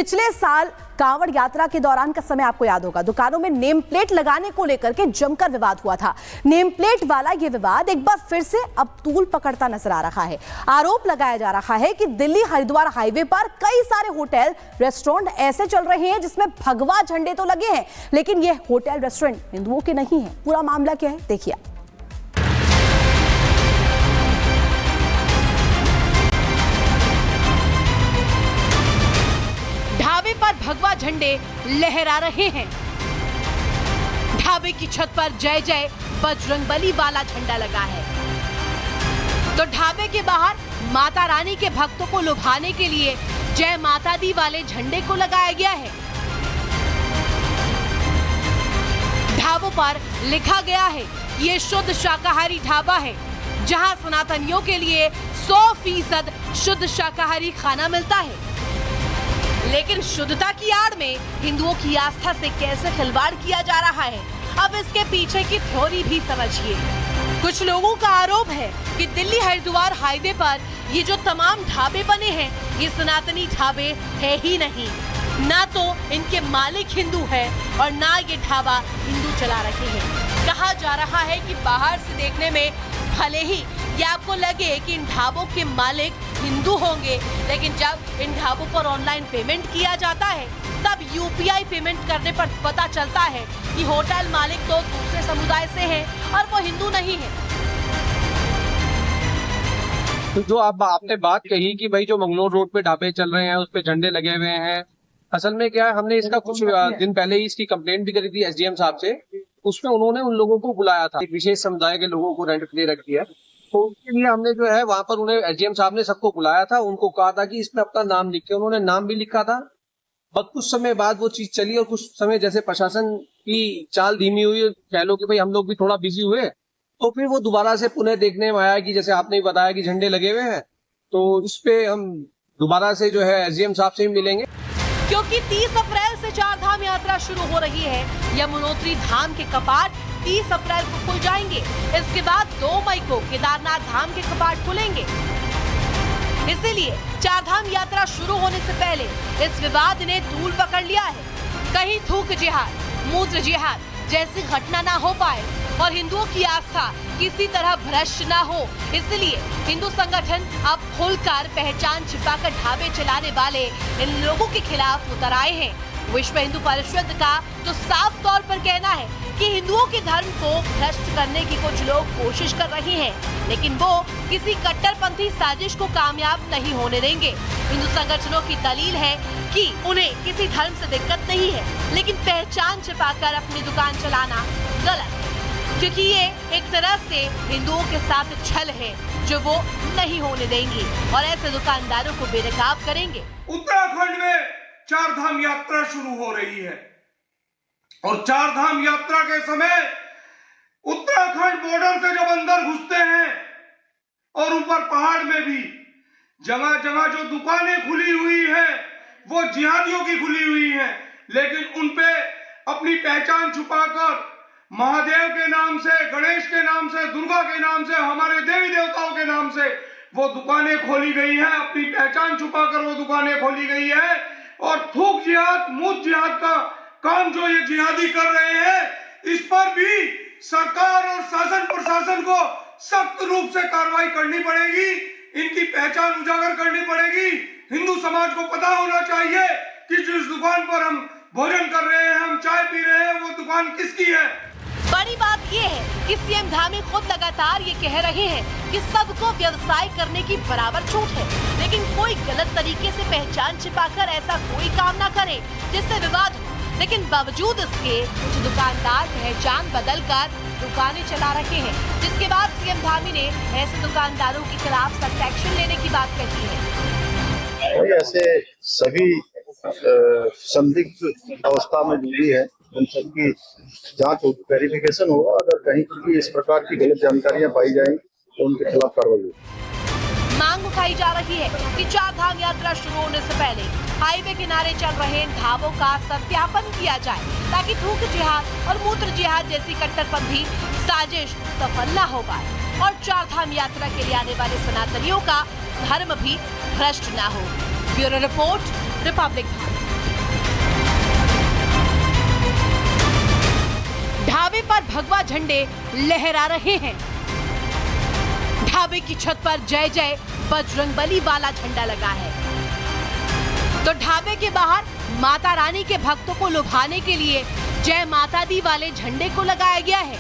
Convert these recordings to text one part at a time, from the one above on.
पिछले साल कांवड़ यात्रा के दौरान का समय आपको याद होगा, दुकानों में नेम प्लेट लगाने को लेकर के जमकर विवाद हुआ था। नेम प्लेट वाला यह विवाद एक बार फिर से अब तूल पकड़ता नजर आ रहा है। आरोप लगाया जा रहा है कि दिल्ली हरिद्वार हाईवे पर कई सारे होटल रेस्टोरेंट ऐसे चल रहे हैं जिसमें भगवा झंडे तो लगे हैं, लेकिन यह होटल रेस्टोरेंट हिंदुओं के नहीं है। पूरा मामला क्या है, देखिए। ढाबे पर भगवा झंडे लहरा रहे हैं। ढाबे की छत पर जय जय बजरंगबली वाला झंडा लगा है, तो ढाबे के बाहर माता रानी के भक्तों को लुभाने के लिए जय माता दी वाले झंडे को लगाया गया है। ढाबों पर लिखा गया है ये शुद्ध शाकाहारी ढाबा है, जहां सनातनियों के लिए 100% शुद्ध शाकाहारी खाना मिलता है। लेकिन शुद्धता की आड़ में हिंदुओं की आस्था से कैसे खिलवाड़ किया जा रहा है, अब इसके पीछे की थ्योरी भी समझिए। कुछ लोगों का आरोप है कि दिल्ली हरिद्वार हाईवे पर ये जो तमाम ढाबे बने हैं, ये सनातनी ढाबे है ही नहीं। ना तो इनके मालिक हिंदू है और ना ये ढाबा हिंदू चला रहे हैं। कहा जा रहा है कि बाहर से देखने में भले ही ये आपको लगे कि इन ढाबों के मालिक हिंदू होंगे, लेकिन जब इन ढाबों पर ऑनलाइन पेमेंट किया जाता है, तब यूपीआई पेमेंट करने पर पता चलता है कि होटल मालिक तो दूसरे समुदाय से हैं और वो हिंदू नहीं है। तो जो आपने बात कही कि भाई जो मंगलोर रोड पे ढाबे चल रहे हैं उस पे झंडे लगे हुए हैं, असल में क्या है, हमने इसका कुछ दिन पहले ही इसकी कंप्लेंट भी करी थी एसडीएम साहब से। उसमें उन्होंने उन लोगों को बुलाया था, एक विशेष समुदाय के लोगों को रेंट पे रख दिया, तो उसके लिए हमने जो है वहां पर उन्हें एसडीएम साहब ने सबको बुलाया था। उनको कहा था कि इसमें अपना नाम लिख के, उन्होंने नाम भी लिखा था। बस कुछ समय बाद वो चीज चली और कुछ समय जैसे प्रशासन की चाल धीमी हुई, कह लो कि भाई हम लोग भी थोड़ा बिजी हुए, तो फिर वो दोबारा से पुनः देखने में आया कि जैसे आपने ही बताया कि झंडे लगे हुए हैं, तो इस पे हम दोबारा से जो है एसडीएम साहब से ही मिलेंगे। क्योंकि 30 अप्रैल से चार धाम यात्रा शुरू हो रही है। यमुनोत्री धाम के कपाट 30 अप्रैल को खुल जाएंगे। इसके बाद 2 मई को केदारनाथ धाम के कपाट खुलेंगे। इसीलिए चार धाम यात्रा शुरू होने से पहले इस विवाद ने तूल पकड़ लिया है। कहीं थूक जिहाद, मूत्र जिहाद जैसी घटना ना हो पाए और हिंदुओं की आस्था किसी तरह भ्रष्ट ना हो, इसलिए हिंदू संगठन अब खुलकर पहचान छिपाकर ढाबे चलाने वाले इन लोगों के खिलाफ उतर आए हैं। विश्व हिंदू परिषद का तो साफ तौर पर कहना है कि हिंदुओं के धर्म को भ्रष्ट करने की कुछ लोग कोशिश कर रहे हैं, लेकिन वो किसी कट्टरपंथी साजिश को कामयाब नहीं होने देंगे। हिंदू संगठनों की दलील है कि उन्हें किसी धर्म से दिक्कत नहीं है, लेकिन पहचान छिपाकर अपनी दुकान चलाना गलत है, क्योंकि ये एक तरह से हिंदुओं के साथ छल है जो वो नहीं होने देंगे और ऐसे दुकानदारों को बेनकाब करेंगे। उत्तराखंड में चार धाम यात्रा शुरू हो रही है और चार धाम यात्रा के समय उत्तराखंड बॉर्डर से जब अंदर घुसते हैं और ऊपर पहाड़ में भी जगह जगह जो दुकानें खुली हुई है वो जिहादियों की खुली हुई है, लेकिन उनपे अपनी पहचान छुपाकर महादेव के नाम से, गणेश के नाम से, दुर्गा के नाम से, हमारे देवी देवताओं के नाम से वो दुकानें खोली गई हैं। अपनी पहचान छुपाकर वो दुकानें खोली गई है और थूक जिहाद, मूत जिहाद का काम जो ये जिहादी कर रहे हैं, इस पर भी सरकार और शासन प्रशासन को सख्त रूप से कार्रवाई करनी पड़ेगी। इनकी पहचान उजागर करनी पड़ेगी। हिंदू समाज को पता होना चाहिए कि जिस दुकान पर हम भोजन कर रहे हैं, हम चाय पी रहे हैं, वो दुकान किसकी है। बड़ी बात ये है कि सीएम धामी खुद लगातार ये कह रहे हैं कि सबको व्यवसाय करने की बराबर छूट है, लेकिन कोई गलत तरीके से पहचान छिपाकर ऐसा कोई काम ना करे जिससे विवाद हो। लेकिन बावजूद इसके कुछ दुकानदार पहचान बदलकर दुकानें चला रहे हैं, जिसके बाद सीएम धामी ने ऐसे दुकानदारों के खिलाफ सख्त एक्शन लेने की बात कही है। ऐसे सभी संदिग्ध अवस्था में जो भी है उन सबकी जांच वेरिफिकेशन हो, अगर कहीं भी इस प्रकार की गलत जानकारियां पाई जाएंगी तो उनके खिलाफ कार्रवाई होगी। मांग उठाई जा रही है कि चार धाम यात्रा शुरू होने से पहले हाईवे किनारे चल रहे ढाबों का सत्यापन किया जाए, ताकि थूक जिहाद और मूत्र जिहाद जैसी कट्टरपंथी साजिश सफल न हो पाए और चार धाम यात्रा के लिए आने वाले सनातनियों का धर्म भी भ्रष्ट न हो। Bureau report, Republic. ढाबे पर भगवा झंडे लहरा रहे हैं। ढाबे की छत पर जय जय बजरंगबली वाला झंडा लगा है, तो ढाबे के बाहर माता रानी के भक्तों को लुभाने के लिए जय माता दी वाले झंडे को लगाया गया है।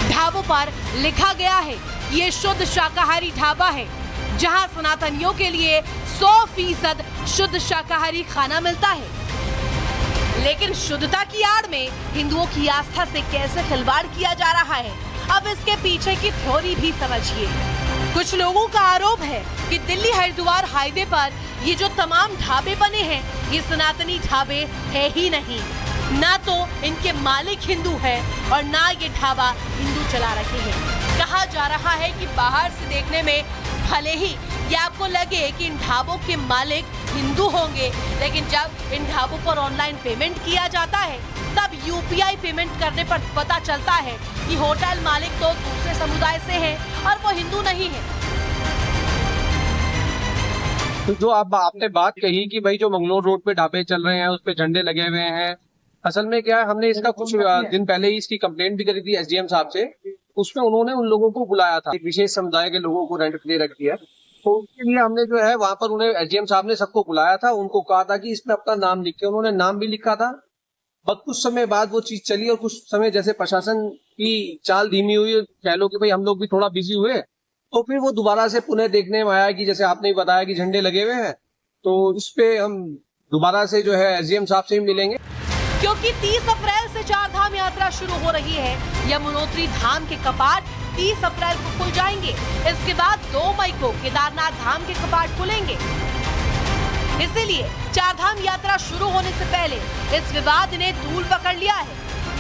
ढाबों पर लिखा गया है ये शुद्ध शाकाहारी ढाबा है, जहां सनातनियों के लिए 100% शुद्ध शाकाहारी खाना मिलता है। लेकिन शुद्धता की आड़ में हिंदुओं की आस्था से कैसे खिलवाड़ किया जा रहा है, अब इसके पीछे की थ्योरी भी समझिए। कुछ लोगों का आरोप है कि दिल्ली हरिद्वार हाईवे पर ये जो तमाम ढाबे बने हैं, ये सनातनी ढाबे है ही नहीं। ना तो इनके मालिक हिंदू है और ना ये ढाबा हिंदू चला रहे हैं। कहा जा रहा है कि बाहर से देखने में भले ही ये आपको लगे कि इन ढाबों के मालिक हिंदू होंगे, लेकिन जब इन ढाबों पर ऑनलाइन पेमेंट किया जाता है, तब यूपीआई पेमेंट करने पर पता चलता है कि होटल मालिक तो दूसरे समुदाय से हैं और वो हिंदू नहीं है। तो जो आपने बात कही कि भाई जो मंगलोर रोड पे ढाबे चल रहे हैं उस पे झंडे लगे हुए हैं, असल में क्या है, हमने इसका कुछ दिन पहले ही इसकी कंप्लेंट भी करी थी एसडीएम साहब से। उसमें उन्होंने उन लोगों को बुलाया था, एक विशेष समुदाय के लोगों को रेंट पे दे रखी है, तो उसके लिए हमने जो है वहां पर उन्हें एसडीएम साहब ने सबको बुलाया था। उनको कहा था कि इसमें अपना नाम लिख के, उन्होंने नाम भी लिखा था। बस कुछ समय बाद वो चीज चली और कुछ समय जैसे प्रशासन की चाल धीमी हुई, कह लो कि भाई हम लोग भी थोड़ा बिजी हुए, तो फिर वो दोबारा से पुनः देखने में आया कि जैसे आपने बताया कि झंडे लगे हुए हैं, तो इस पे हम दोबारा से जो है एसडीएम साहब से ही मिलेंगे। क्योंकि 30 अप्रैल से चार धाम यात्रा शुरू हो रही है। यमुनोत्री धाम के कपाट 30 अप्रैल को खुल जाएंगे। इसके बाद 2 मई को केदारनाथ धाम के कपाट खुलेंगे। इसीलिए चार धाम यात्रा शुरू होने से पहले इस विवाद ने तूल पकड़ लिया है।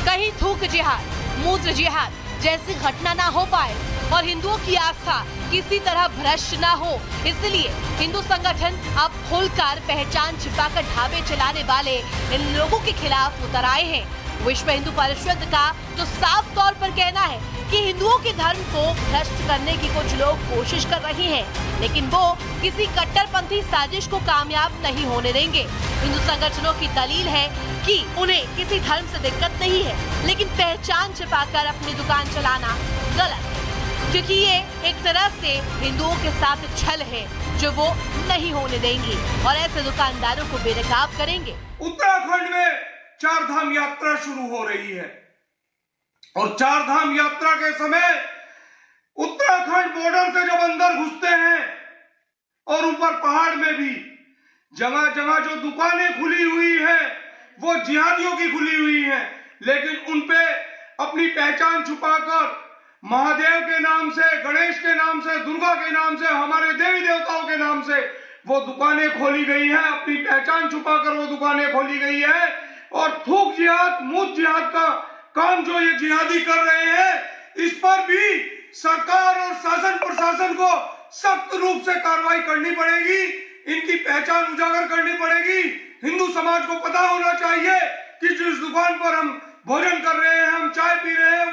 कहीं थूक जिहाद, मूत्र जिहाद जैसी घटना ना हो पाए और हिंदुओं की आस्था किसी तरह भ्रष्ट ना हो, इसलिए हिंदू संगठन अब खुलकर पहचान छिपाकर ढाबे चलाने वाले इन लोगों के खिलाफ उतर आए हैं। विश्व हिंदू परिषद का तो साफ तौर पर कहना है कि हिंदुओं के धर्म को भ्रष्ट करने की कुछ लोग कोशिश कर रहे हैं, लेकिन वो किसी कट्टरपंथी साजिश को कामयाब नहीं होने देंगे। हिंदू संगठनों की दलील है कि उन्हें किसी धर्म से दिक्कत नहीं है, लेकिन पहचान छिपाकर अपनी दुकान चलाना गलत है, क्योंकि ये एक तरह से हिंदुओं के साथ छल है जो वो नहीं होने देंगे और ऐसे दुकानदारों को बेनकाब करेंगे। उत्तराखंड में चार धाम यात्रा शुरू हो रही है और चार धाम यात्रा के समय उत्तराखंड बॉर्डर से जब अंदर घुसते हैं और ऊपर पहाड़ में भी जगह जगह जो दुकानें खुली हुई है वो जिहादियों की खुली हुई है, लेकिन उनपे अपनी पहचान छुपाकर महादेव के नाम से, गणेश के नाम से, दुर्गा के नाम से, हमारे देवी देवताओं के नाम से वो दुकानें खोली गई हैं। अपनी पहचान छुपाकर वो दुकानें खोली गई है और थूक जिहाद, मूत जिहाद का काम जो ये जिहादी कर रहे हैं, इस पर भी सरकार और शासन प्रशासन को सख्त रूप से कार्रवाई करनी पड़ेगी। इनकी पहचान उजागर करनी पड़ेगी। हिंदू समाज को पता होना चाहिए कि जिस दुकान पर हम भोजन कर रहे हैं, हम चाय पी रहे हैं,